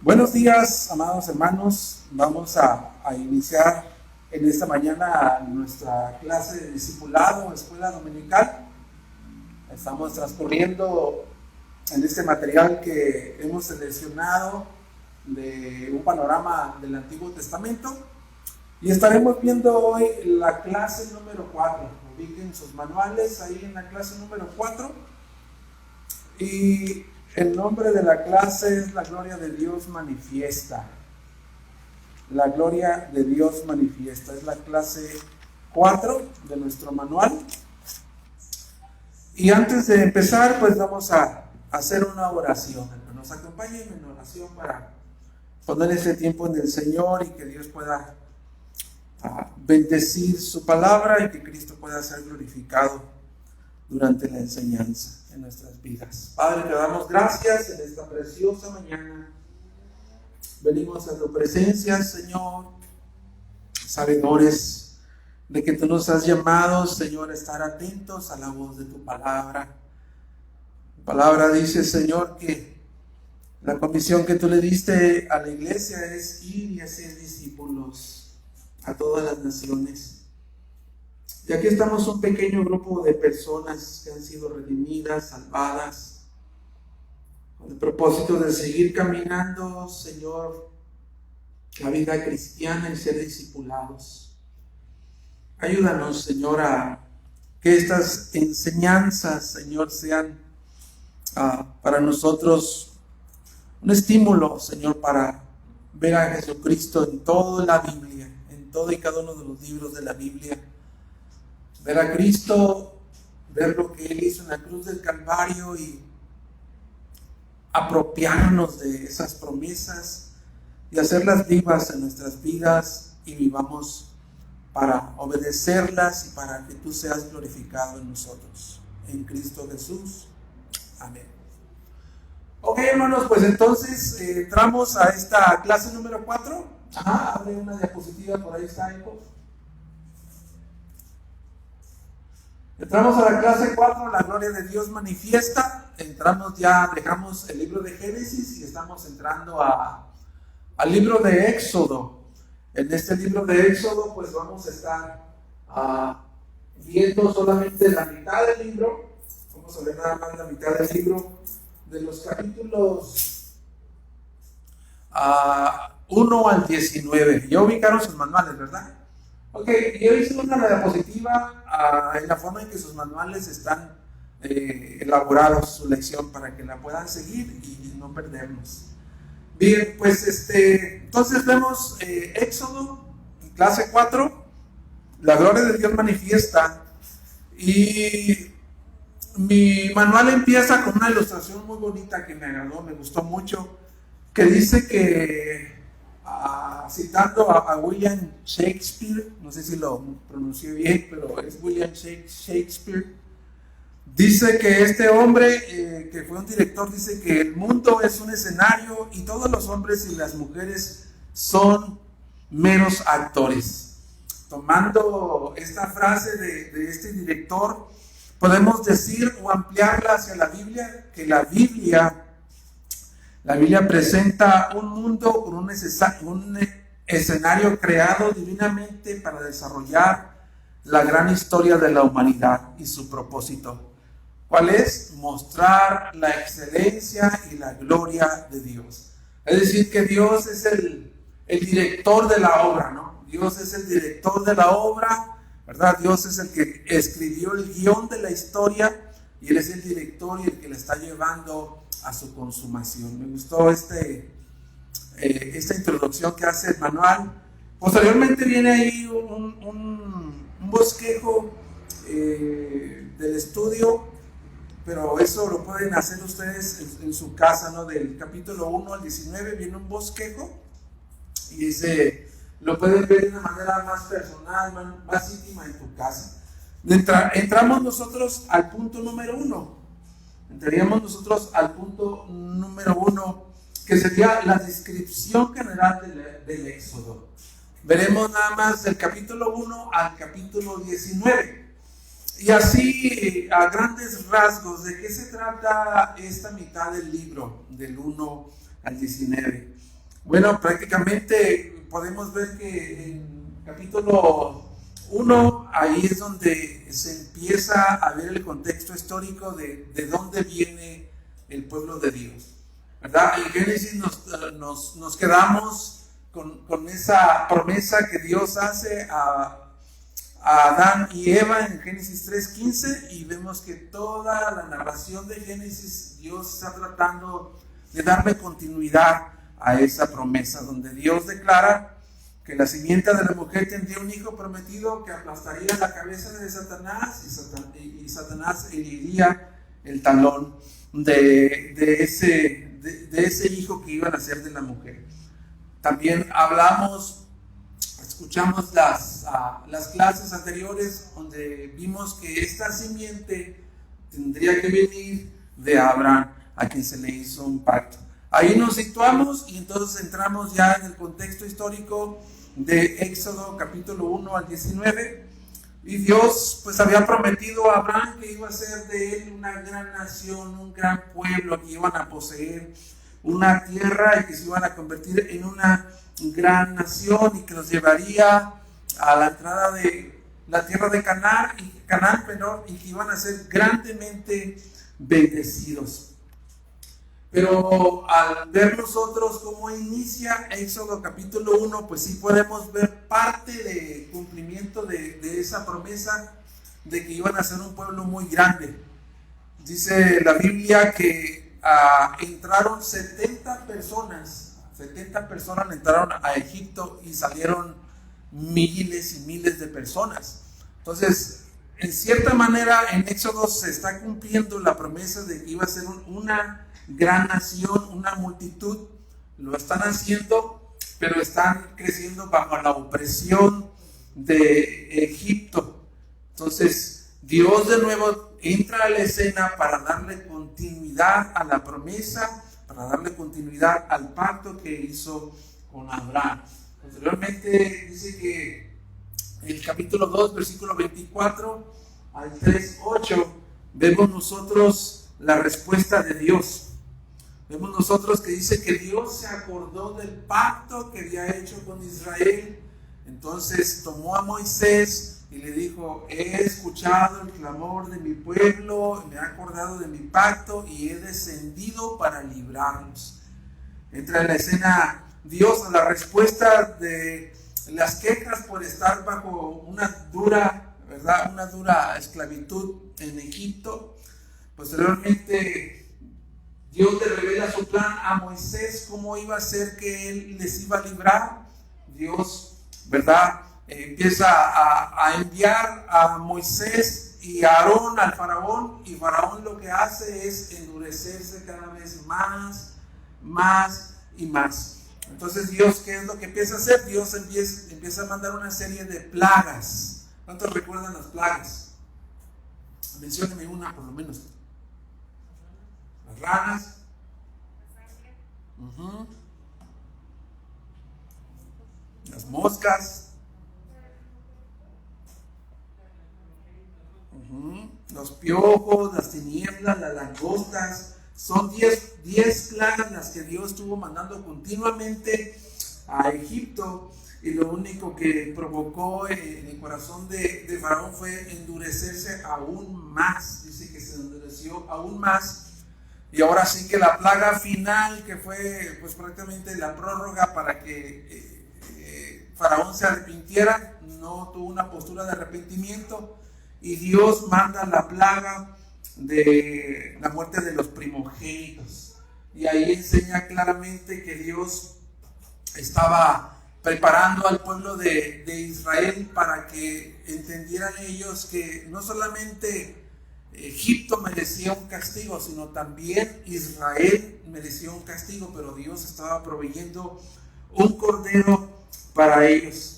Buenos días, amados hermanos. Vamos a iniciar en esta mañana nuestra clase de discipulado, escuela dominical. Estamos transcurriendo en este material que hemos seleccionado de un panorama del Antiguo Testamento y estaremos viendo hoy la clase número 4. Ubiquen sus manuales ahí en la clase número 4 y el nombre de la clase es La Gloria de Dios Manifiesta. La Gloria de Dios Manifiesta. Es la clase 4 de nuestro manual. Y antes de empezar, pues vamos a hacer una oración. Que nos acompañen en oración para poner ese tiempo en el Señor y que Dios pueda bendecir su palabra y que Cristo pueda ser glorificado durante la enseñanza en nuestras vidas. Padre, te damos gracias en esta preciosa mañana. Venimos a tu presencia, Señor, sabedores de que tú nos has llamado, Señor, a estar atentos a la voz de tu palabra. Tu palabra dice, Señor, que la comisión que tú le diste a la iglesia es ir y hacer discípulos a todas las naciones. Y aquí estamos un pequeño grupo de personas que han sido redimidas, salvadas, con el propósito de seguir caminando, Señor, la vida cristiana y ser discipulados. Ayúdanos, Señor, a que estas enseñanzas, Señor, sean para nosotros un estímulo, Señor, para ver a Jesucristo en toda la Biblia, en todo y cada uno de los libros de la Biblia. Ver a Cristo, ver lo que Él hizo en la cruz del Calvario y apropiarnos de esas promesas y hacerlas vivas en nuestras vidas y vivamos para obedecerlas y para que tú seas glorificado en nosotros. En Cristo Jesús. Amén. Ok, hermanos, pues entonces entramos a esta clase número 4. Abre una diapositiva, por ahí está, hijo. Entramos a la clase 4, la gloria de Dios manifiesta. Entramos ya, dejamos el libro de Génesis y estamos entrando al libro de Éxodo. En este libro de Éxodo, pues vamos a estar viendo solamente la mitad del libro. Vamos a ver nada más la mitad del libro, de los capítulos 1 al 19. Ya ubicaron sus manuales, ¿verdad? Ok, yo hice una diapositiva en la forma en que sus manuales están elaborados, su lección, para que la puedan seguir y no perdernos. Bien, pues entonces vemos Éxodo, clase 4, la gloria de Dios manifiesta, y mi manual empieza con una ilustración muy bonita que me agradó, me gustó mucho, que dice que citando a William Shakespeare, no sé si lo pronuncié bien, pero es William Shakespeare, dice que este hombre, que fue un director, dice que el mundo es un escenario y todos los hombres y las mujeres son meros actores. Tomando esta frase de este director, podemos decir o ampliarla hacia la Biblia, que la Biblia presenta un mundo con un escenario creado divinamente para desarrollar la gran historia de la humanidad y su propósito. ¿Cuál es? Mostrar la excelencia y la gloria de Dios. Es decir, que Dios es el director de la obra, ¿no? Dios es el director de la obra, ¿verdad? Dios es el que escribió el guión de la historia y Él es el director y el que la está llevando a su consumación. Me gustó esta introducción que hace el manual. Posteriormente viene ahí un bosquejo del estudio, pero eso lo pueden hacer ustedes en su casa, ¿no? Del capítulo 1 al 19 viene un bosquejo y lo pueden ver de una manera más personal, más íntima en tu casa. Entramos nosotros al punto número 1. Entraríamos nosotros al punto número 1, que sería la descripción general del Éxodo. Veremos nada más del capítulo 1 al capítulo 19. Y así, a grandes rasgos, ¿de qué se trata esta mitad del libro, del 1 al 19. Bueno, prácticamente podemos ver que en capítulo 1, ahí es donde se empieza a ver el contexto histórico de dónde viene el pueblo de Dios, ¿verdad? En Génesis nos quedamos con esa promesa que Dios hace a Adán y Eva en Génesis 3:15, y vemos que toda la narración de Génesis, Dios está tratando de darle continuidad a esa promesa, donde Dios declara que la simiente de la mujer tendría un hijo prometido que aplastaría la cabeza de Satanás, y Satanás heriría el talón de ese hijo que iba a nacer de la mujer. También escuchamos las clases anteriores donde vimos que esta simiente tendría que venir de Abraham, a quien se le hizo un pacto. Ahí nos situamos y entonces entramos ya en el contexto histórico de Éxodo capítulo 1 al 19. Y Dios pues había prometido a Abraham que iba a ser de él una gran nación, un gran pueblo, que iban a poseer una tierra y que se iban a convertir en una gran nación, y que los llevaría a la entrada de la tierra de Canaán, y que iban a ser grandemente bendecidos. Pero al ver nosotros cómo inicia Éxodo capítulo 1, pues sí podemos ver parte de cumplimiento de esa promesa de que iban a ser un pueblo muy grande. Dice la Biblia que entraron 70 personas entraron a Egipto, y salieron miles y miles de personas. Entonces, en cierta manera, en Éxodo se está cumpliendo la promesa de que iba a ser una gran nación, una multitud. Lo están haciendo, pero están creciendo bajo la opresión de Egipto. Entonces, Dios de nuevo entra a la escena para darle continuidad a la promesa, para darle continuidad al pacto que hizo con Abraham. Posteriormente dice que el capítulo 2, versículo 24 al 3:8, vemos nosotros la respuesta de Dios. Vemos nosotros que dice que Dios se acordó del pacto que había hecho con Israel. Entonces tomó a Moisés y le dijo: he escuchado el clamor de mi pueblo, me he acordado de mi pacto y he descendido para librarlos. Entra en la escena Dios a la respuesta de las quejas por estar bajo una dura esclavitud en Egipto. Posteriormente, Dios le revela su plan a Moisés, cómo iba a ser que él les iba a librar. Dios, ¿verdad?, empieza a enviar a Moisés y a Aarón al faraón, y faraón lo que hace es endurecerse cada vez más y más. Entonces Dios, ¿qué es lo que empieza a hacer? Dios empieza a mandar una serie de plagas. ¿Cuántos recuerdan las plagas? Menciónenme una por lo menos. Las ranas. Las moscas. Los piojos, las tinieblas, las langostas. Son 10 plagas las que Dios estuvo mandando continuamente a Egipto, y lo único que provocó en el corazón de Faraón fue endurecerse aún más. Dice que se endureció aún más, y ahora sí que la plaga final, que fue pues prácticamente la prórroga para que Faraón se arrepintiera, no tuvo una postura de arrepentimiento, y Dios manda la plaga de la muerte de los primogénitos. Y ahí enseña claramente que Dios estaba preparando al pueblo de Israel para que entendieran ellos que no solamente Egipto merecía un castigo, sino también Israel merecía un castigo, pero Dios estaba proveyendo un cordero para ellos.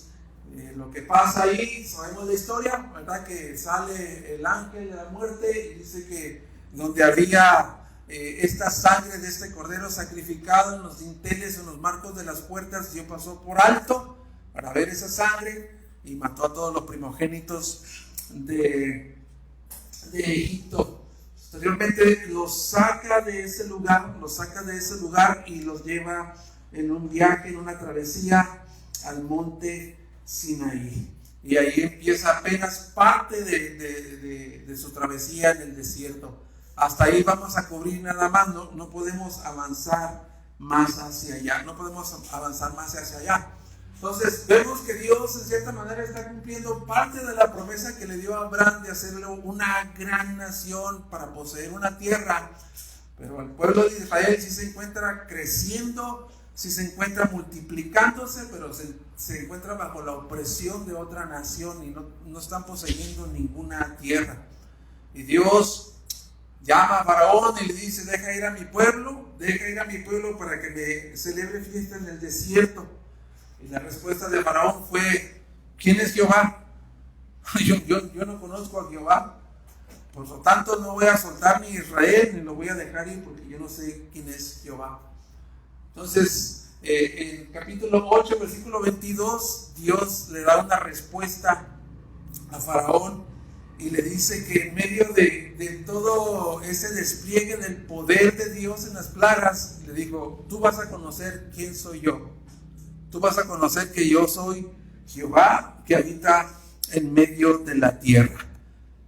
Lo que pasa ahí, sabemos la historia, ¿verdad? Que sale el ángel de la muerte y dice que donde había esta sangre de este cordero sacrificado en los dinteles, en los marcos de las puertas, Dios pasó por alto para ver esa sangre y mató a todos los primogénitos de Egipto. Posteriormente los saca de ese lugar, y los lleva en un viaje, en una travesía al monte Sinaí. Y ahí empieza apenas parte de su travesía en el desierto. Hasta ahí vamos a cubrir nada más, no podemos avanzar más hacia allá, Entonces vemos que Dios en cierta manera está cumpliendo parte de la promesa que le dio a Abraham de hacerle una gran nación para poseer una tierra. Pero el pueblo de Israel sí se encuentra creciendo, sí se encuentra multiplicándose, pero se encuentra bajo la opresión de otra nación y no están poseyendo ninguna tierra. Y Dios llama a Faraón y le dice: deja ir a mi pueblo para que me celebre fiesta en el desierto. Y la respuesta de Faraón fue: ¿quién es Jehová? Yo no conozco a Jehová, por lo tanto no voy a soltar ni Israel ni lo voy a dejar ir, porque yo no sé quién es Jehová. Entonces, en capítulo 8, versículo 22, Dios le da una respuesta a Faraón y le dice que en medio de todo ese despliegue del poder de Dios en las plagas, le dijo: tú vas a conocer quién soy yo. Tú vas a conocer que yo soy Jehová, que habita en medio de la tierra.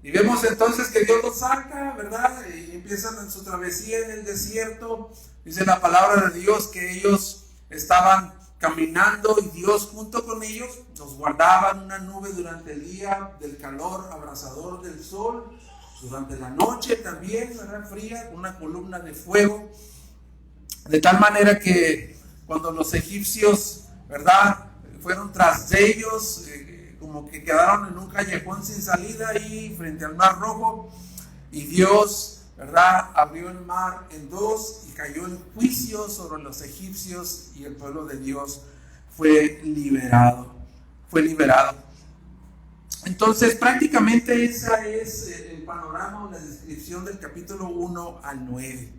Y vemos entonces que Dios los saca, ¿verdad? Y empiezan en su travesía en el desierto. Dice la palabra de Dios que ellos estaban caminando y Dios junto con ellos los guardaba en una nube durante el día del calor abrasador del sol, durante la noche también, ¿verdad? Fría, con una columna de fuego, de tal manera que cuando los egipcios, ¿verdad?, fueron tras de ellos, como que quedaron en un callejón sin salida ahí frente al Mar Rojo, y Dios, ¿verdad?, abrió el mar en dos y cayó en juicio sobre los egipcios, y el pueblo de Dios fue liberado. Entonces, prácticamente esa es el panorama o la descripción del capítulo 1 al 9,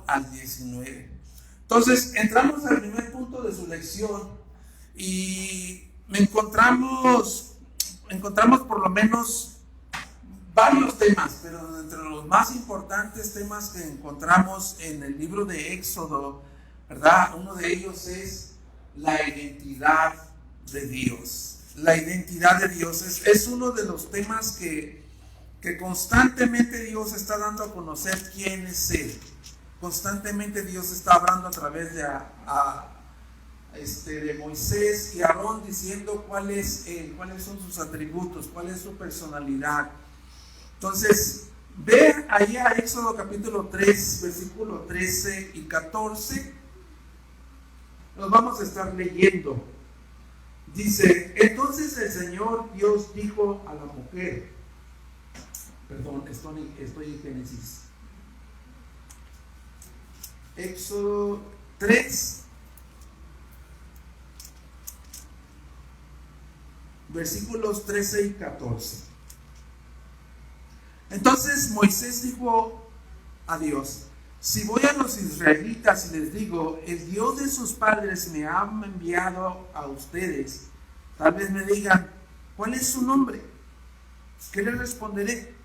al 19. Entonces, entramos al primer punto de su lección y encontramos por lo menos varios temas, pero entre los más importantes temas que encontramos en el libro de Éxodo, ¿verdad? Uno de ellos es la identidad de Dios. La identidad de Dios es uno de los temas que constantemente Dios está dando a conocer quién es Él. Constantemente Dios está hablando a través de Moisés y Aarón, diciendo cuál es Él, cuáles son sus atributos, cuál es su personalidad. Entonces, ve ahí a Éxodo capítulo 3, versículo 13 y 14. Los vamos a estar leyendo. Dice: entonces el Señor Dios dijo a la mujer, estoy en Génesis. Éxodo 3, versículos 13 y 14. Entonces Moisés dijo a Dios: si voy a los israelitas y les digo, el Dios de sus padres me ha enviado a ustedes, tal vez me digan, ¿cuál es su nombre? ¿Qué les responderé?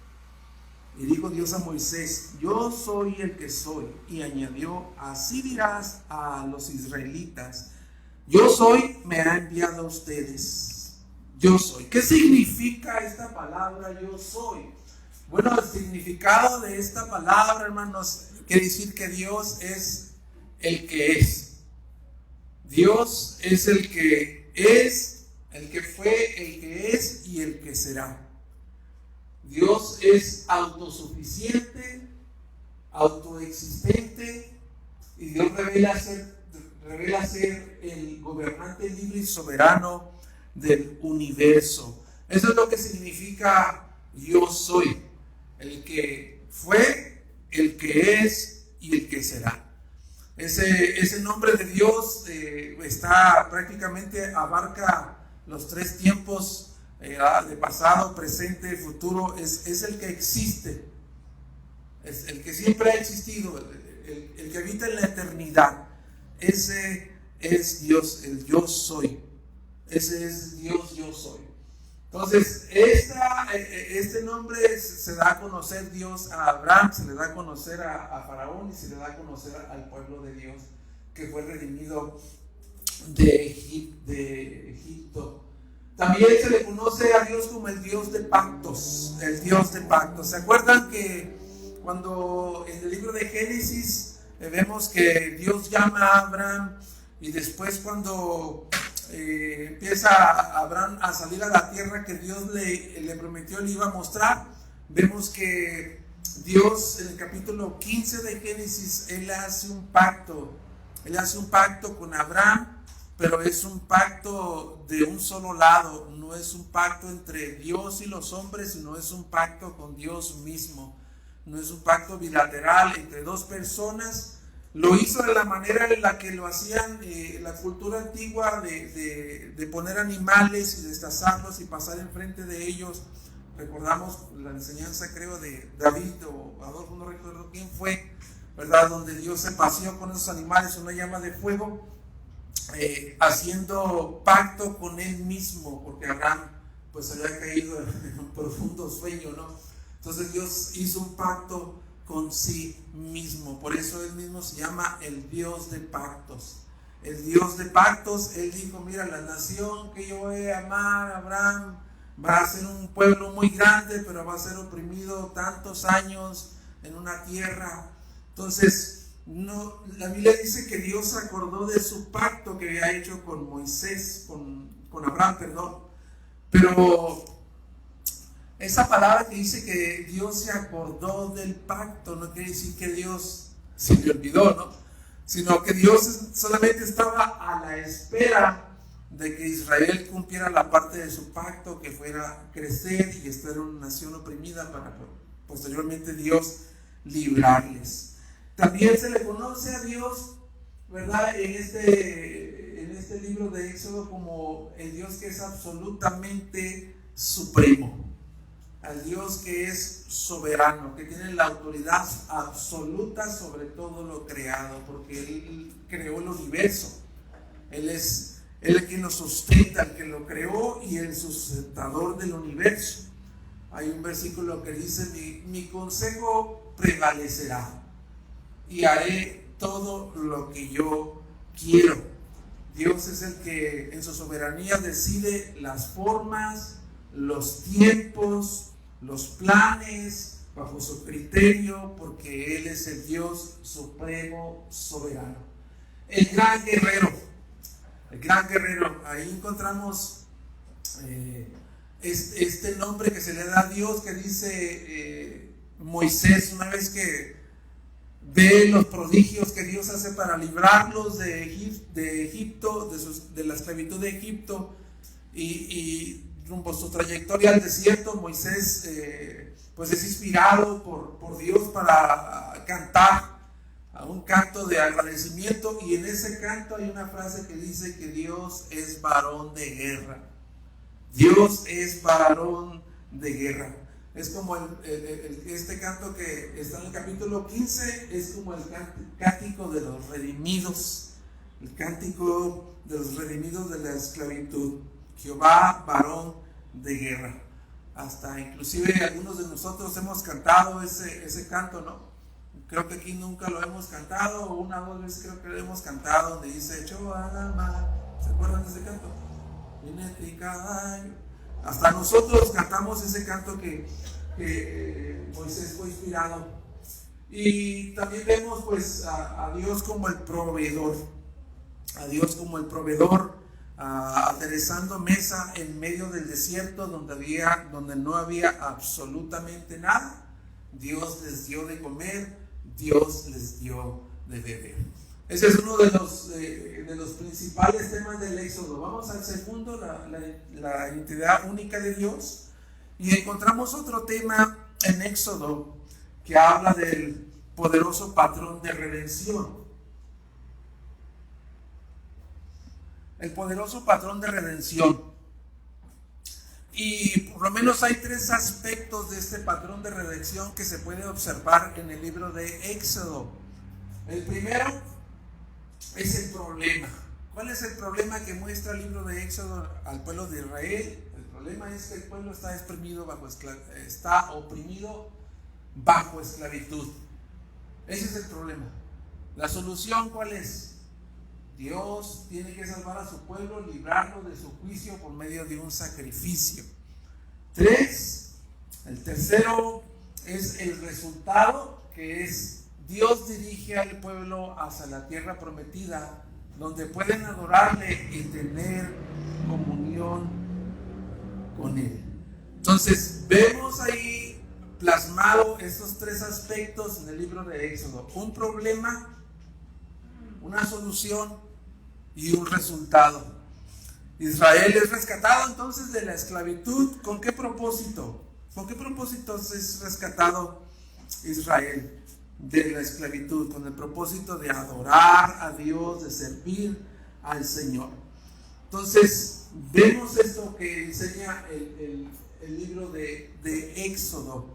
Y dijo Dios a Moisés: yo soy el que soy. Y añadió: así dirás a los israelitas, yo soy, me ha enviado a ustedes. Yo soy. ¿Qué significa esta palabra yo soy? Bueno, el significado de esta palabra, hermanos, quiere decir que Dios es el que es. Dios es el que es, el que fue, el que es y el que será. Dios es autosuficiente, autoexistente, y Dios revela ser el gobernante libre y soberano del universo. Eso es lo que significa yo soy, el que fue, el que es y el que será. Ese nombre de Dios está prácticamente abarca los tres tiempos, de pasado, presente, futuro. Es el que existe, es el que siempre ha existido, el que habita en la eternidad. Ese es Dios, el yo soy. Ese es Dios, yo soy. Entonces, este nombre se da a conocer Dios a Abraham, se le da a conocer a Faraón y se le da a conocer al pueblo de Dios que fue redimido de Egipto. También se le conoce a Dios como el Dios de pactos, el Dios de pactos. ¿Se acuerdan que cuando en el libro de Génesis vemos que Dios llama a Abraham y después cuando empieza Abraham a salir a la tierra que Dios le prometió, le iba a mostrar? Vemos que Dios en el capítulo 15 de Génesis, Él hace un pacto con Abraham, pero es un pacto de un solo lado, no es un pacto entre Dios y los hombres, sino es un pacto con Dios mismo, no es un pacto bilateral entre dos personas. Lo hizo de la manera en la que lo hacían la cultura antigua de poner animales y destazarlos y pasar enfrente de ellos. Recordamos la enseñanza, creo, de David o Adolfo, no recuerdo quién fue, ¿verdad? Donde Dios se paseó con esos animales, una llama de fuego, haciendo pacto con él mismo, porque Abraham pues había caído en un profundo sueño, ¿no? Entonces Dios hizo un pacto con sí mismo, por eso él mismo se llama el Dios de pactos. El Dios de pactos, él dijo: mira, la nación que yo voy a amar, Abraham, va a ser un pueblo muy grande, pero va a ser oprimido tantos años en una tierra. Entonces, no, la Biblia dice que Dios se acordó de su pacto que había hecho con Moisés, con Abraham, perdón. Pero esa palabra que dice que Dios se acordó del pacto, no quiere decir que Dios se le olvidó, ¿no? Sino que Dios solamente estaba a la espera de que Israel cumpliera la parte de su pacto, que fuera crecer y estar en una nación oprimida para posteriormente Dios librarles. También se le conoce a Dios, ¿verdad?, en este libro de Éxodo como el Dios que es absolutamente supremo, al Dios que es soberano, que tiene la autoridad absoluta sobre todo lo creado, porque Él creó el universo. Él es el que nos sustenta, el que lo creó y el sustentador del universo. Hay un versículo que dice: mi consejo prevalecerá y haré todo lo que yo quiero. Dios es el que en su soberanía decide las formas, los tiempos, los planes, bajo su criterio, porque Él es el Dios supremo, soberano. El gran guerrero, ahí encontramos este nombre que se le da a Dios, que dice Moisés, una vez que ve los prodigios que Dios hace para librarlos de Egipto, de la esclavitud de Egipto, y rumbo a su trayectoria al desierto, Moisés pues es inspirado por Dios para cantar a un canto de agradecimiento, y en ese canto hay una frase que dice que Dios es varón de guerra. Dios es varón de guerra. Es como este canto que está en el capítulo 15, es como el cántico de los redimidos, el cántico de los redimidos de la esclavitud. Jehová, varón de guerra. Hasta inclusive algunos de nosotros hemos cantado ese canto, ¿no? Creo que aquí nunca lo hemos cantado, o una o dos veces creo que lo hemos cantado, donde dice: echó a la mar. ¿Se acuerdan de ese canto? Jinete y caballo. Hasta nosotros cantamos ese canto que Moisés fue inspirado. Y también vemos pues a Dios como el proveedor, aderezando mesa en medio del desierto donde no había absolutamente nada. Dios les dio de comer, Dios les dio de beber. Ese es uno de los principales temas del Éxodo. Vamos al segundo, la identidad única de Dios, y encontramos otro tema en Éxodo que habla del poderoso patrón de redención. El poderoso patrón de redención. Y por lo menos hay tres aspectos de este patrón de redención que se puede observar en el libro de Éxodo. El primero es el problema. ¿Cuál es el problema que muestra el libro de Éxodo al pueblo de Israel? El problema es que el pueblo está oprimido bajo esclavitud. Ese es el problema. ¿La solución cuál es? Dios tiene que salvar a su pueblo, librarlo de su juicio por medio de un sacrificio. 3. El tercero es el resultado, que es Dios dirige al pueblo hacia la tierra prometida, donde pueden adorarle y tener comunión con Él. Entonces, vemos ahí plasmado estos 3 aspectos en el libro de Éxodo: un problema, una solución y un resultado. Israel es rescatado entonces de la esclavitud. ¿Con qué propósito? ¿Con qué propósito es rescatado Israel de la esclavitud? Con el propósito de adorar a Dios, de servir al Señor. Entonces, vemos esto que enseña el libro de Éxodo.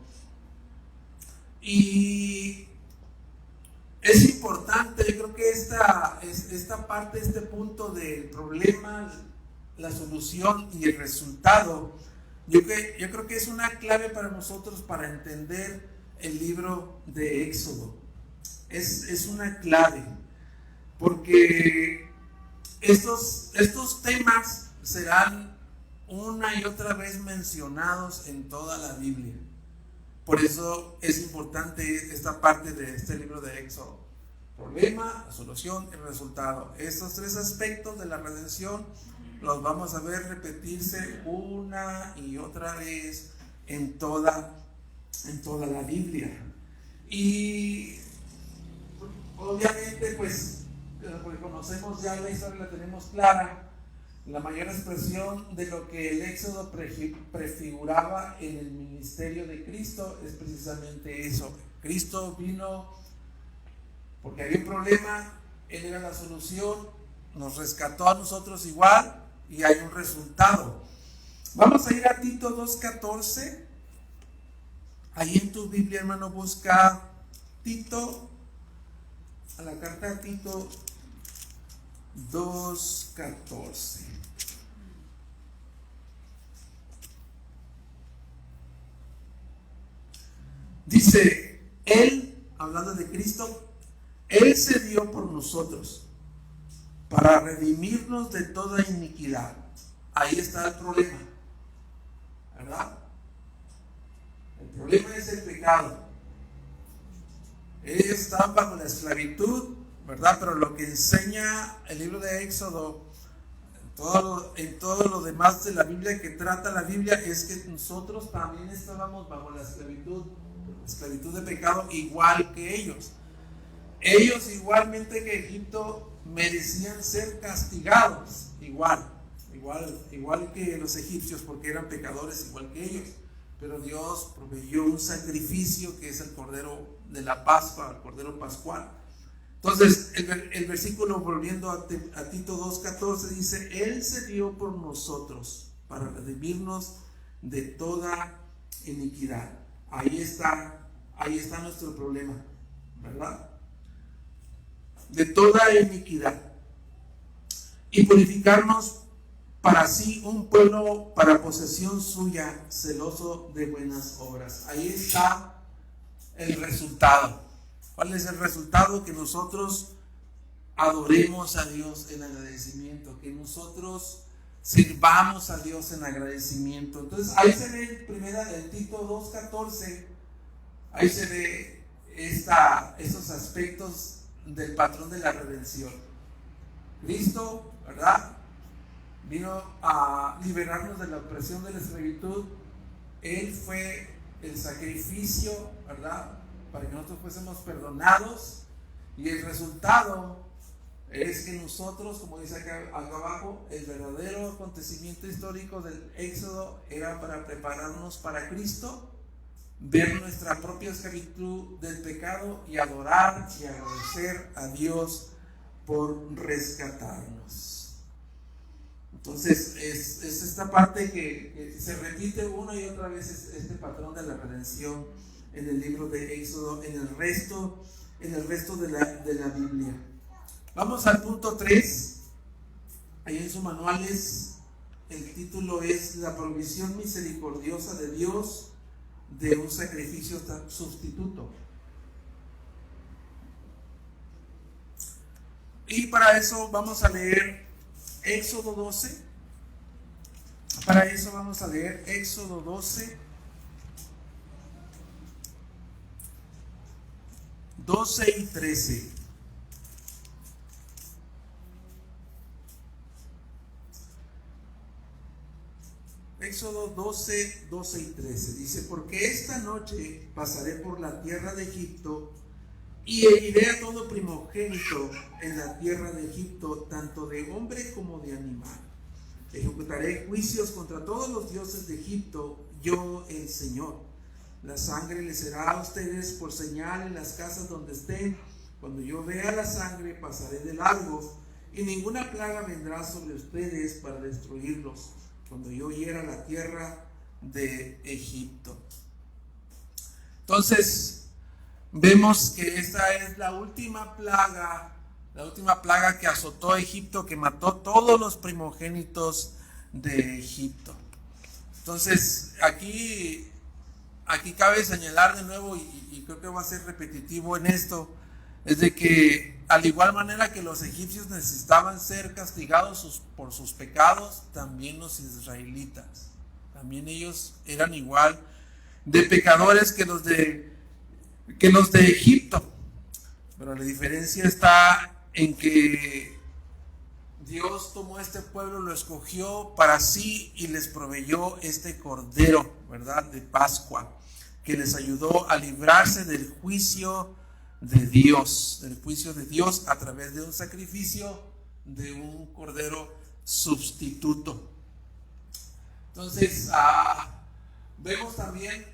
Y es importante, yo creo que esta parte, este punto del problema, la solución y el resultado, yo creo que es una clave para nosotros para entender el libro de Éxodo. Es una clave, porque estos temas serán una y otra vez mencionados en toda la Biblia. Por eso es importante esta parte de este libro de Éxodo: problema, la solución y el resultado. Estos 3 aspectos de la redención los vamos a ver repetirse una y otra vez en toda la Biblia. Y obviamente, pues, porque conocemos ya la historia, la tenemos clara. La mayor expresión de lo que el Éxodo prefiguraba en el ministerio de Cristo es precisamente eso. Cristo vino porque había un problema, Él era la solución, nos rescató a nosotros igual y hay un resultado. Vamos a ir a Tito 2:14. Ahí en tu Biblia, hermano, busca Tito, a la carta a Tito 2:14. Dice, Él, hablando de Cristo, Él se dio por nosotros para redimirnos de toda iniquidad. Ahí está el problema, ¿verdad? El problema es el pecado. Ellos están bajo la esclavitud, ¿verdad? Pero lo que enseña el libro de Éxodo, en todo lo demás de la Biblia que trata la Biblia, es que nosotros también estábamos bajo la esclavitud de pecado, igual que ellos. Ellos, igualmente que Egipto, merecían ser castigados, igual que los egipcios, porque eran pecadores igual que ellos. Pero Dios proveyó un sacrificio, que es el Cordero de la Pascua, el Cordero Pascual. Entonces, el versículo, volviendo a Tito 2:14, dice: Él se dio por nosotros para redimirnos de toda iniquidad. Ahí está nuestro problema, ¿verdad? De toda iniquidad, y purificarnos para sí un pueblo para posesión suya, celoso de buenas obras. Ahí está el resultado. ¿Cuál es el resultado? Que nosotros adoremos a Dios en agradecimiento, que nosotros sirvamos a Dios en agradecimiento. Entonces ahí se ve en Tito 2:14, ahí se ve esos aspectos del patrón de la redención. Cristo, ¿verdad?, vino a liberarnos de la opresión de la esclavitud. Él fue el sacrificio, ¿verdad?, para que nosotros fuésemos perdonados. Y el resultado es que nosotros, como dice acá abajo, el verdadero acontecimiento histórico del Éxodo era para prepararnos para Cristo, ver nuestra propia esclavitud del pecado y adorar y agradecer a Dios por rescatarnos. Entonces es esta parte que se repite una y otra vez, este patrón de la redención en el libro de Éxodo, en el resto de la Biblia. Vamos al punto 3. Ahí en sus manuales el título es La provisión misericordiosa de Dios de un sacrificio sustituto. Y para eso vamos a leer Éxodo 12. Para eso vamos a leer Éxodo 12, 12 y 13. Éxodo 12, 12 y 13 dice: porque esta noche pasaré por la tierra de Egipto y heriré a todo primogénito en la tierra de Egipto, tanto de hombre como de animal. Ejecutaré juicios contra todos los dioses de Egipto, yo el Señor. La sangre les será a ustedes por señal en las casas donde estén. Cuando yo vea la sangre, pasaré de largo, y ninguna plaga vendrá sobre ustedes para destruirlos, cuando yo hiera la tierra de Egipto. Entonces, vemos que esta es la última plaga que azotó a Egipto, que mató todos los primogénitos de Egipto. Entonces, aquí cabe señalar de nuevo, y creo que va a ser repetitivo en esto, es de que al igual manera que los egipcios necesitaban ser castigados por sus pecados, también los israelitas, también ellos eran igual de pecadores que los de Egipto. Pero la diferencia está en que Dios tomó a este pueblo, lo escogió para sí y les proveyó este cordero, ¿verdad?, de Pascua, que les ayudó a librarse del juicio de Dios, a través de un sacrificio de un cordero sustituto. Entonces, vemos también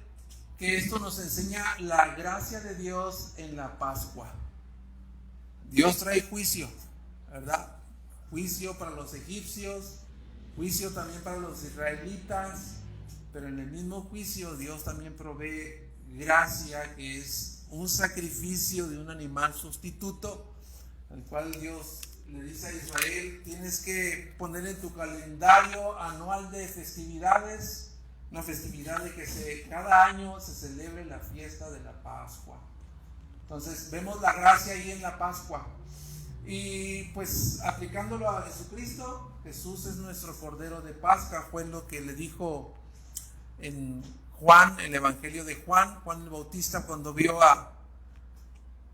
que esto nos enseña la gracia de Dios en la Pascua. Dios trae juicio, ¿verdad? Juicio para los egipcios, juicio también para los israelitas, pero en el mismo juicio Dios también provee gracia, que es un sacrificio de un animal sustituto, al cual Dios le dice a Israel: tienes que poner en tu calendario anual de festividades una festividad de que cada año se celebre la fiesta de la Pascua. Entonces vemos la gracia ahí en la Pascua, y pues aplicándolo a Jesucristo, Jesús es nuestro Cordero de Pascua. Fue lo que le dijo en Juan, el Evangelio de Juan el Bautista, cuando vio a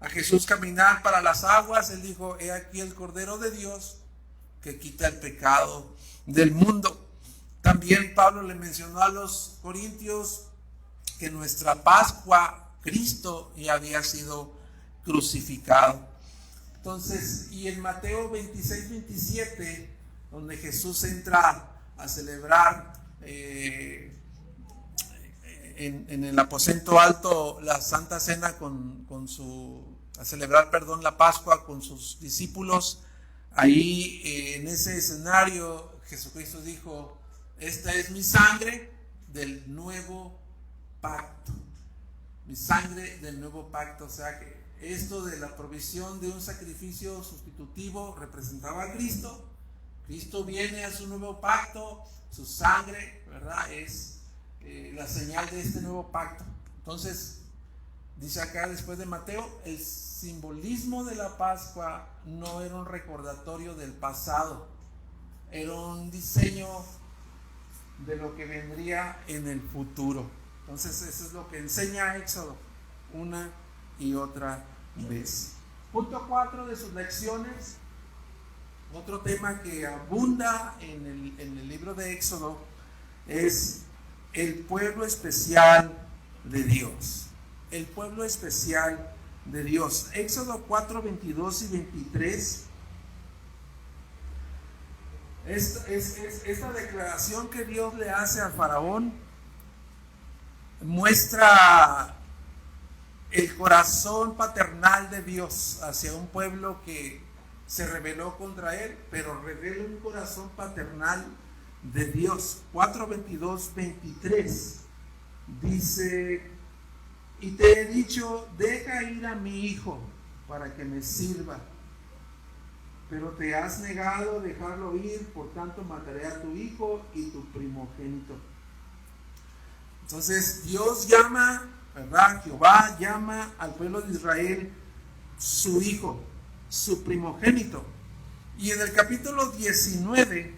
Jesús caminar para las aguas, él dijo: he aquí el Cordero de Dios que quita el pecado del mundo. También Pablo le mencionó a los corintios que nuestra Pascua, Cristo, ya había sido crucificado. Entonces, y en Mateo 26, 27, donde Jesús entra a celebrar en el aposento alto la Santa Cena a celebrar la Pascua con sus discípulos, ahí en ese escenario Jesucristo dijo: esta es mi sangre del nuevo pacto. Mi sangre del nuevo pacto. O sea que esto de la provisión de un sacrificio sustitutivo representaba a Cristo. Cristo viene a su nuevo pacto, su sangre, ¿verdad?, es la señal de este nuevo pacto. Entonces, dice acá después de Mateo, el simbolismo de la Pascua no era un recordatorio del pasado, era un diseño de lo que vendría en el futuro. Entonces, eso es lo que enseña Éxodo una y otra vez. Punto 4 de sus lecciones. Otro tema que abunda en el libro de Éxodo es el pueblo especial de Dios. El pueblo especial de Dios. Éxodo 4, 22 y 23. Esta declaración que Dios le hace al faraón muestra el corazón paternal de Dios hacia un pueblo que se rebeló contra él, pero revela un corazón paternal de Dios. 4, 22, 23 dice: y te he dicho, deja ir a mi hijo para que me sirva. pero te has negado a dejarlo ir, por tanto mataré a tu hijo y tu primogénito. Entonces Dios llama, ¿verdad? Jehová llama al pueblo de Israel su hijo, su primogénito. Y en el capítulo 19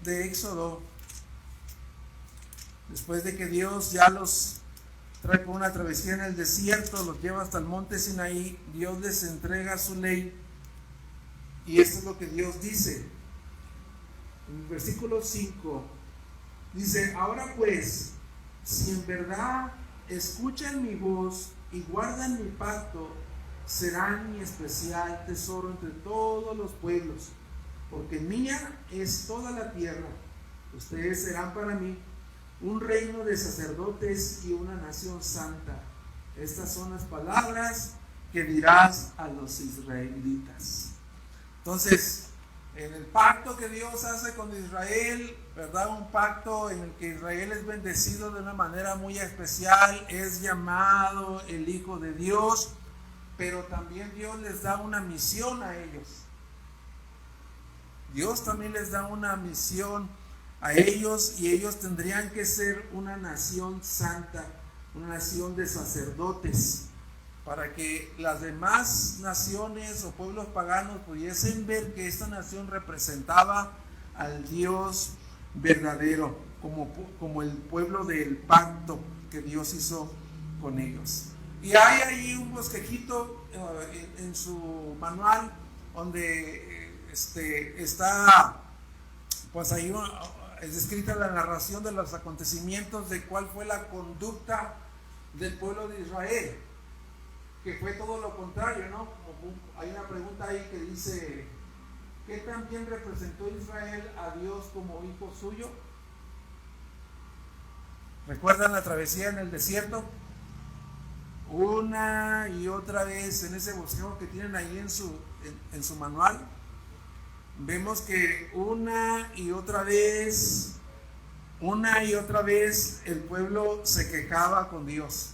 de Éxodo, después de que Dios ya los trae por una travesía en el desierto, los lleva hasta el monte Sinaí, Dios les entrega su ley. Y esto es lo que Dios dice. En el versículo 5 dice: ahora pues, si en verdad escuchan mi voz y guardan mi pacto, serán mi especial tesoro entre todos los pueblos, porque mía es toda la tierra. Ustedes serán para mí un reino de sacerdotes y una nación santa. Estas son las palabras que dirás a los israelitas. Entonces, en el pacto que Dios hace con Israel, ¿verdad? Un pacto en el que Israel es bendecido de una manera muy especial, es llamado el Hijo de Dios, pero también Dios les da una misión a ellos. Dios también les da una misión a ellos, y ellos tendrían que ser una nación santa, una nación de sacerdotes, para que las demás naciones o pueblos paganos pudiesen ver que esta nación representaba al Dios verdadero, como el pueblo del pacto que Dios hizo con ellos. Y hay ahí un bosquejito en su manual donde está, pues ahí es descrita la narración de los acontecimientos de cuál fue la conducta del pueblo de Israel, que fue todo lo contrario, ¿no? Hay una pregunta ahí que dice: ¿qué tan bien representó Israel a Dios como hijo suyo? ¿Recuerdan la travesía en el desierto? Una y otra vez en ese bosquejo que tienen ahí en su manual, vemos que una y otra vez el pueblo se quejaba con Dios,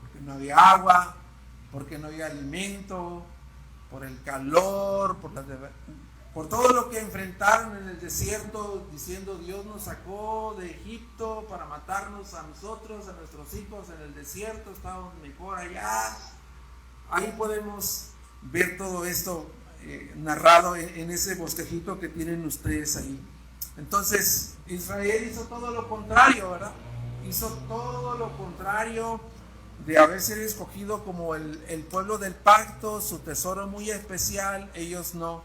porque no había agua, porque no había alimento, por el calor, por todo lo que enfrentaron en el desierto, diciendo: Dios nos sacó de Egipto para matarnos a nosotros, a nuestros hijos en el desierto, estábamos mejor allá. Ahí podemos ver todo esto narrado en ese bosquejito que tienen ustedes ahí. Entonces Israel hizo todo lo contrario, ¿verdad? Hizo todo lo contrario de haber sido escogido como el pueblo del pacto, su tesoro muy especial. Ellos no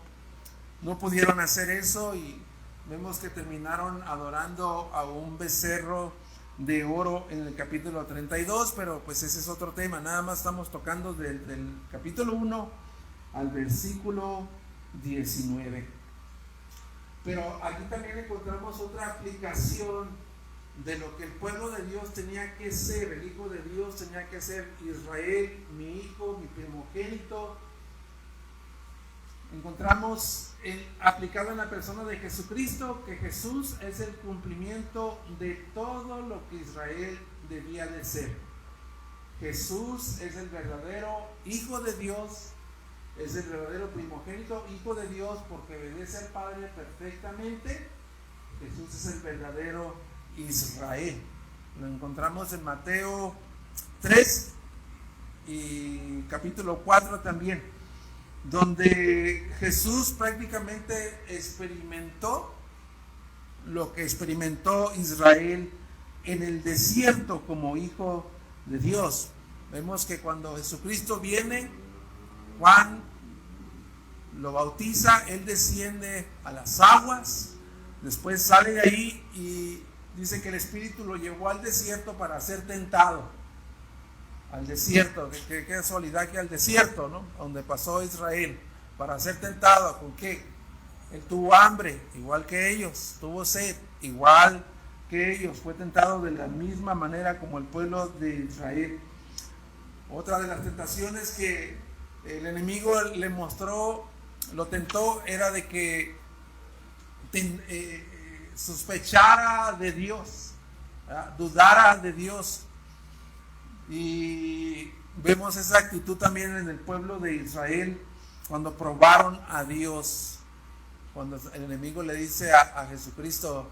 pudieron hacer eso, y vemos que terminaron adorando a un becerro de oro en el capítulo 32, pero pues ese es otro tema. Nada más estamos tocando del capítulo 1 al versículo 19. Pero aquí también encontramos otra aplicación de lo que el pueblo de Dios tenía que ser. El Hijo de Dios tenía que ser Israel, mi hijo, mi primogénito. Encontramos aplicado en la persona de Jesucristo, que Jesús es el cumplimiento de todo lo que Israel debía de ser. Jesús es el verdadero Hijo de Dios, es el verdadero primogénito, Hijo de Dios, porque obedece al Padre perfectamente. Jesús es el verdadero Israel. Lo encontramos en Mateo 3 y capítulo 4 también, donde Jesús prácticamente experimentó lo que experimentó Israel en el desierto como Hijo de Dios. Vemos que cuando Jesucristo viene, Juan lo bautiza, él desciende a las aguas, después sale de ahí y dice que el Espíritu lo llevó al desierto para ser tentado. Al desierto, qué casualidad que al desierto, ¿no? Donde pasó Israel, para ser tentado. ¿Con qué? Él tuvo hambre, igual que ellos, tuvo sed, igual que ellos, fue tentado de la misma manera como el pueblo de Israel. Otra de las tentaciones que el enemigo le mostró, lo tentó, era de que sospechara de Dios, ¿verdad? Dudara de Dios. Y vemos esa actitud también en el pueblo de Israel cuando probaron a Dios, cuando el enemigo le dice a Jesucristo,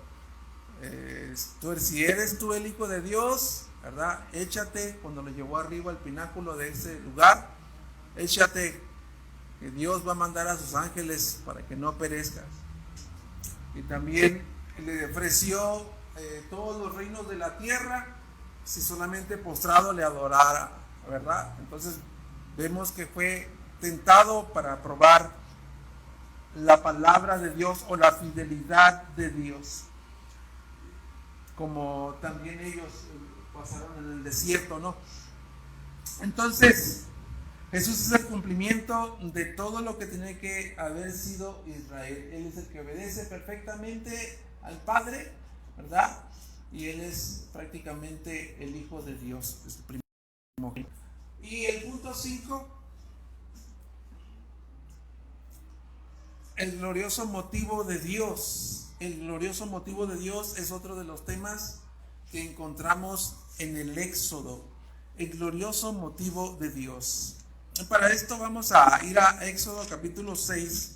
si eres tú el Hijo de Dios, ¿verdad? Échate, cuando lo llevó arriba al pináculo de ese lugar, échate, que Dios va a mandar a sus ángeles para que no perezcas. Y también le ofreció todos los reinos de la tierra si solamente postrado le adorara, ¿verdad? Entonces vemos que fue tentado para probar la palabra de Dios o la fidelidad de Dios, como también ellos pasaron en el desierto, ¿no? Entonces Jesús es el cumplimiento de todo lo que tenía que haber sido Israel. Él es el que obedece perfectamente al Padre, ¿verdad? Y Él es prácticamente el Hijo de Dios, es el primogénito. Y el punto 5, el glorioso motivo de Dios. El glorioso motivo de Dios es otro de los temas que encontramos en el Éxodo. El glorioso motivo de Dios. Para esto vamos a ir a Éxodo capítulo 6.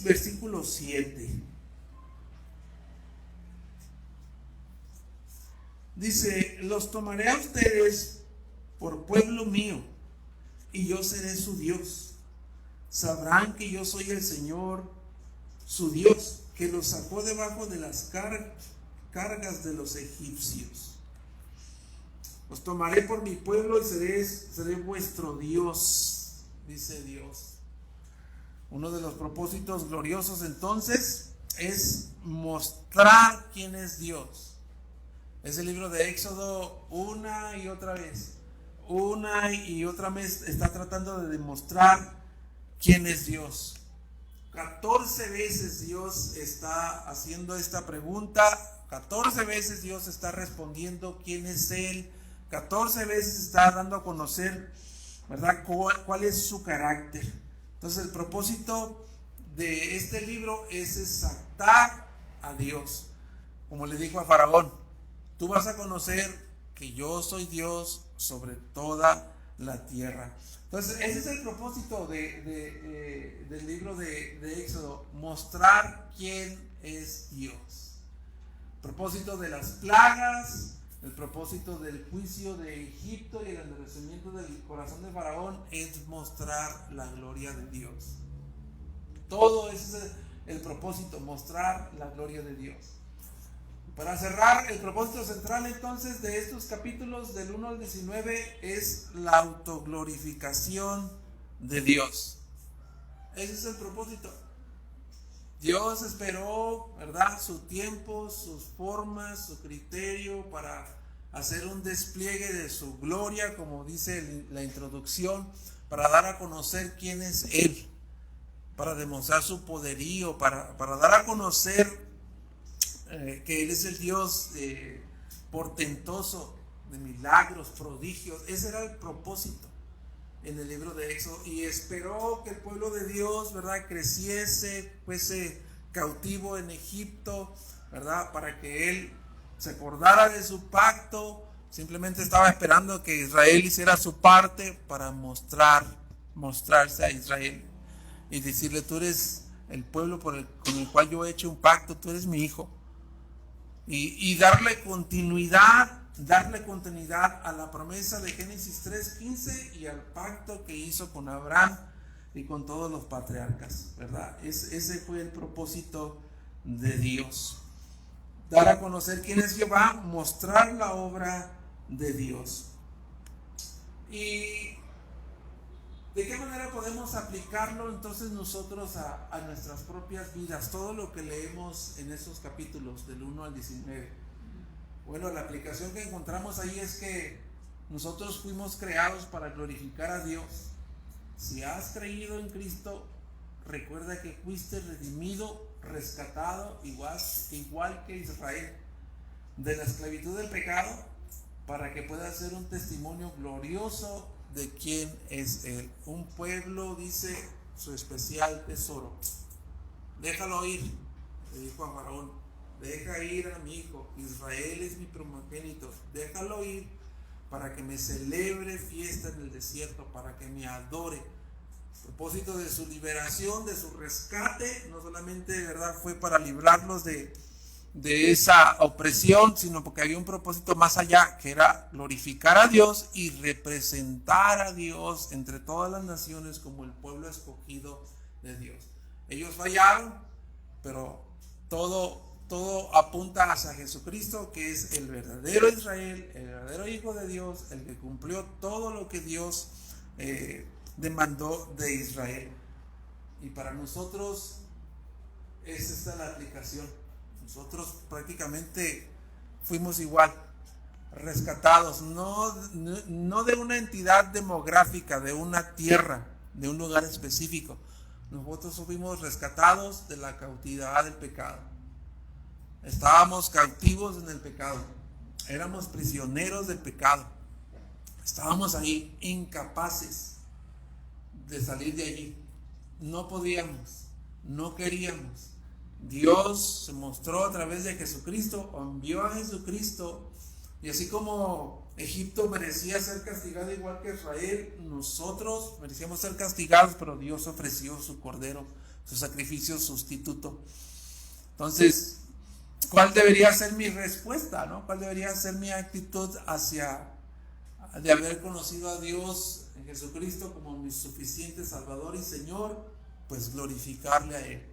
Versículo 7. Dice: los tomaré a ustedes por pueblo mío, y yo seré su Dios. Sabrán que yo soy el Señor, su Dios, que los sacó debajo de las cargas de los egipcios. Los tomaré por mi pueblo y seré vuestro Dios, dice Dios. Uno de los propósitos gloriosos entonces es mostrar quién es Dios. Ese libro de Éxodo una y otra vez está tratando de demostrar quién es Dios. 14 veces Dios está haciendo esta pregunta, 14 veces Dios está respondiendo quién es Él, 14 veces está dando a conocer, ¿verdad?, cuál es su carácter. Entonces el propósito de este libro es exaltar a Dios. Como le dijo a Faraón, tú vas a conocer que yo soy Dios sobre toda la tierra. Entonces ese es el propósito del libro de Éxodo, mostrar quién es Dios. El propósito de las plagas, el propósito del juicio de Egipto y el endurecimiento del corazón de Faraón es mostrar la gloria de Dios. Todo ese es el propósito, mostrar la gloria de Dios. Para cerrar, el propósito central entonces de estos capítulos del 1 al 19 es la autoglorificación de Dios. Ese es el propósito. Dios esperó, ¿verdad?, su tiempo, sus formas, su criterio para hacer un despliegue de su gloria, como dice la introducción, para dar a conocer quién es Él, para demostrar su poderío, para dar a conocer que Él es el Dios portentoso, de milagros, prodigios. Ese era el propósito en el libro de Éxodo, y esperó que el pueblo de Dios, ¿verdad?, creciese, fuese cautivo en Egipto, ¿verdad?, para que Él se acordara de su pacto. Simplemente estaba esperando que Israel hiciera su parte para mostrarse a Israel y decirle: tú eres el pueblo con el cual yo he hecho un pacto, tú eres mi hijo. Y darle continuidad a la promesa de Génesis 3:15 y al pacto que hizo con Abraham y con todos los patriarcas, ¿verdad? Ese fue el propósito de Dios. Dar a conocer quién es Jehová, mostrar la obra de Dios. ¿Y de qué manera podemos aplicarlo entonces nosotros a nuestras propias vidas? Todo lo que leemos en esos capítulos del 1 al 19. Bueno, la aplicación que encontramos ahí es que nosotros fuimos creados para glorificar a Dios. Si has creído en Cristo, recuerda que fuiste redimido, rescatado, igual que Israel, de la esclavitud del pecado, para que pueda ser un testimonio glorioso de quién es Él. Un pueblo, dice, su especial tesoro. Déjalo ir, le dijo a Faraón. deja ir a mi hijo, Israel es mi primogénito, déjalo ir para que me celebre fiesta en el desierto, para que me adore. El propósito de su liberación, de su rescate, no solamente, ¿verdad?, fue para librarlos de esa opresión, sino porque había un propósito más allá, que era glorificar a Dios y representar a Dios entre todas las naciones como el pueblo escogido de Dios. Ellos fallaron, pero todo apunta hacia Jesucristo, que es el verdadero Israel, el verdadero Hijo de Dios, el que cumplió todo lo que Dios demandó de Israel. Y para nosotros es esta la aplicación. Nosotros prácticamente fuimos igual, rescatados, no de una entidad demográfica, de una tierra, de un lugar específico. Nosotros fuimos rescatados de la cautividad del pecado. Estábamos cautivos en el pecado, éramos prisioneros del pecado, estábamos ahí incapaces de salir de allí, no podíamos, no queríamos. Dios se mostró a través de Jesucristo, envió a Jesucristo, y así como Egipto merecía ser castigado igual que Israel, nosotros merecíamos ser castigados, pero Dios ofreció su cordero, su sacrificio sustituto. Entonces, ¿cuál debería ser mi respuesta, no? ¿Cuál debería ser mi actitud de haber conocido a Dios en Jesucristo como mi suficiente Salvador y Señor? Pues glorificarle a Él,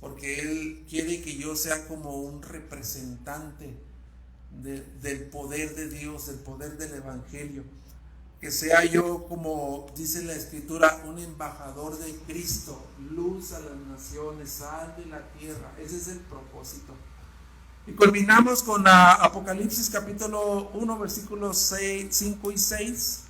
porque Él quiere que yo sea como un representante del poder de Dios, del poder del Evangelio, que sea yo, como dice la Escritura, un embajador de Cristo, luz a las naciones, sal de la tierra. Ese es el propósito. Y culminamos con Apocalipsis capítulo 1, versículos 5 y 6.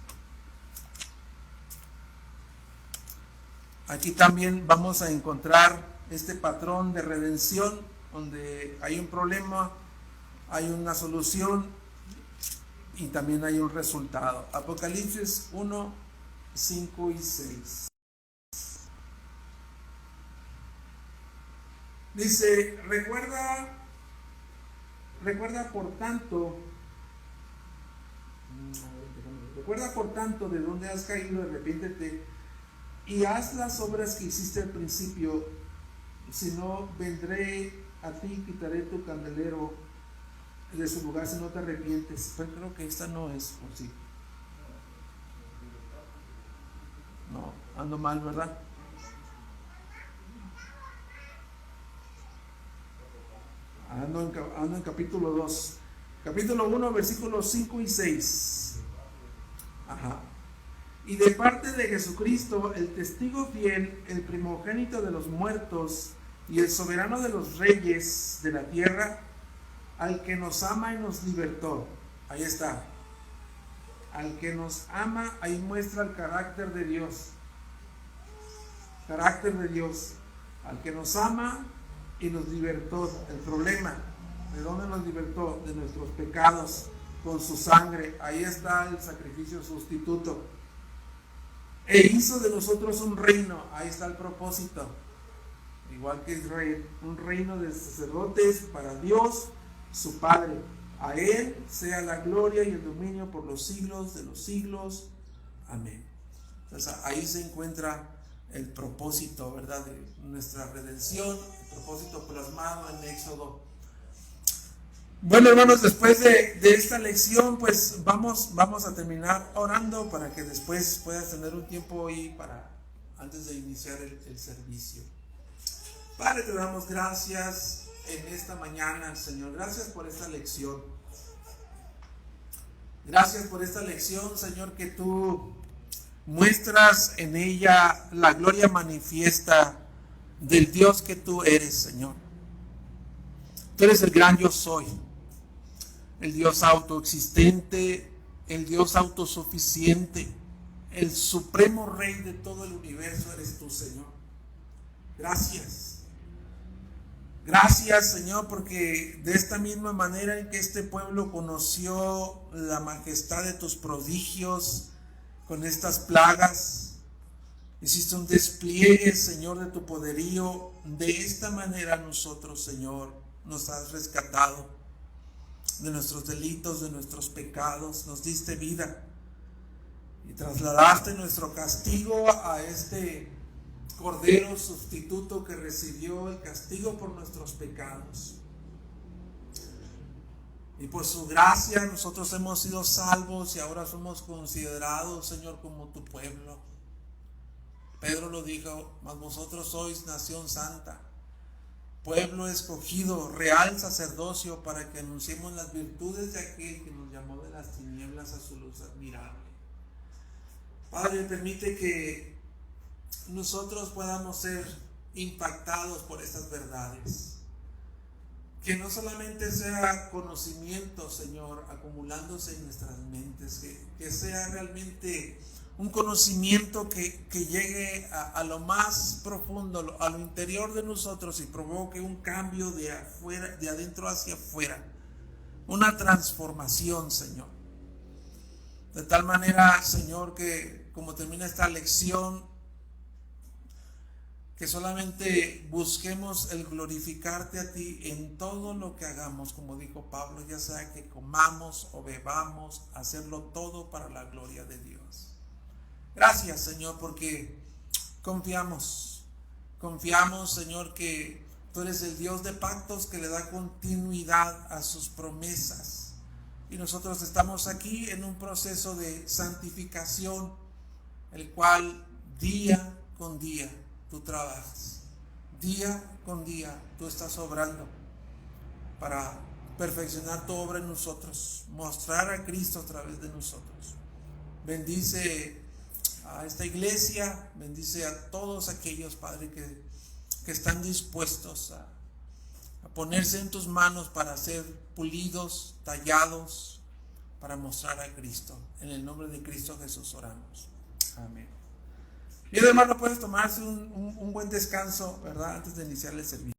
Aquí también vamos a encontrar este patrón de redención, donde hay un problema, hay una solución y también hay un resultado. Apocalipsis 1, 5 y 6. Dice, recuerda por tanto de dónde has caído, arrepiéntete y haz las obras que hiciste al principio, si no vendré a ti, quitaré tu candelero de su lugar si no te arrepientes. Pero creo que esta no es, ¿o sí? No, ando mal, ¿verdad? Ando en capítulo 2. Capítulo 1, versículos 5 y 6. Ajá. Y de parte de Jesucristo, el testigo fiel, el primogénito de los muertos y el soberano de los reyes de la tierra, al que nos ama y nos libertó. Ahí está. Al que nos ama, ahí muestra el carácter de Dios. Carácter de Dios. Al que nos ama y nos libertó. El problema, ¿de dónde nos libertó? De nuestros pecados, con su sangre. Ahí está el sacrificio sustituto. E hizo de nosotros un reino. Ahí está el propósito. Igual que Israel, un reino de sacerdotes para Dios, su Padre. A Él sea la gloria y el dominio por los siglos de los siglos. Amén. Entonces, ahí se encuentra el propósito, ¿verdad?, de nuestra redención, el propósito plasmado en Éxodo. Bueno, hermanos, después de esta lección, pues vamos a terminar orando para que después puedas tener un tiempo ahí antes de iniciar el servicio. Padre, te damos gracias en esta mañana, Señor. Gracias por esta lección. Gracias por esta lección, Señor, que tú muestras en ella la gloria manifiesta del Dios que tú eres, Señor. Tú eres el gran yo soy, el Dios autoexistente, el Dios autosuficiente, el supremo Rey de todo el universo eres tú, Señor. Gracias. Gracias, Señor, porque de esta misma manera en que este pueblo conoció la majestad de tus prodigios con estas plagas, hiciste un despliegue, Señor, de tu poderío. De esta manera nosotros, Señor, nos has rescatado de nuestros delitos, de nuestros pecados, nos diste vida y trasladaste nuestro castigo a este Cordero sustituto que recibió el castigo por nuestros pecados. Y por su gracia nosotros hemos sido salvos y ahora somos considerados, Señor, como tu pueblo. Pedro lo dijo, mas vosotros sois nación santa, pueblo escogido, real sacerdocio, para que anunciemos las virtudes de aquel que nos llamó de las tinieblas a su luz admirable. Padre, permite que nosotros podamos ser impactados por estas verdades. Que no solamente sea conocimiento, Señor, acumulándose en nuestras mentes, que sea realmente un conocimiento que llegue a lo más profundo, a lo interior de nosotros y provoque un cambio de afuera, de adentro hacia afuera, una transformación, Señor. De tal manera, Señor, que como termina esta lección, que solamente busquemos el glorificarte a ti en todo lo que hagamos, como dijo Pablo, ya sea que comamos o bebamos, hacerlo todo para la gloria de Dios. Gracias, Señor, porque confiamos, Señor, que tú eres el Dios de pactos que le da continuidad a sus promesas. Y nosotros estamos aquí en un proceso de santificación, el cual día con día tú trabajas, día con día tú estás obrando para perfeccionar tu obra en nosotros, mostrar a Cristo a través de nosotros. Bendice a esta iglesia, bendice a todos aquellos, Padre, que están dispuestos a ponerse en tus manos para ser pulidos, tallados, para mostrar a Cristo. En el nombre de Cristo Jesús oramos. Amén. Bien, hermano, puedes tomarse un buen descanso, ¿verdad? Antes de iniciar el servicio.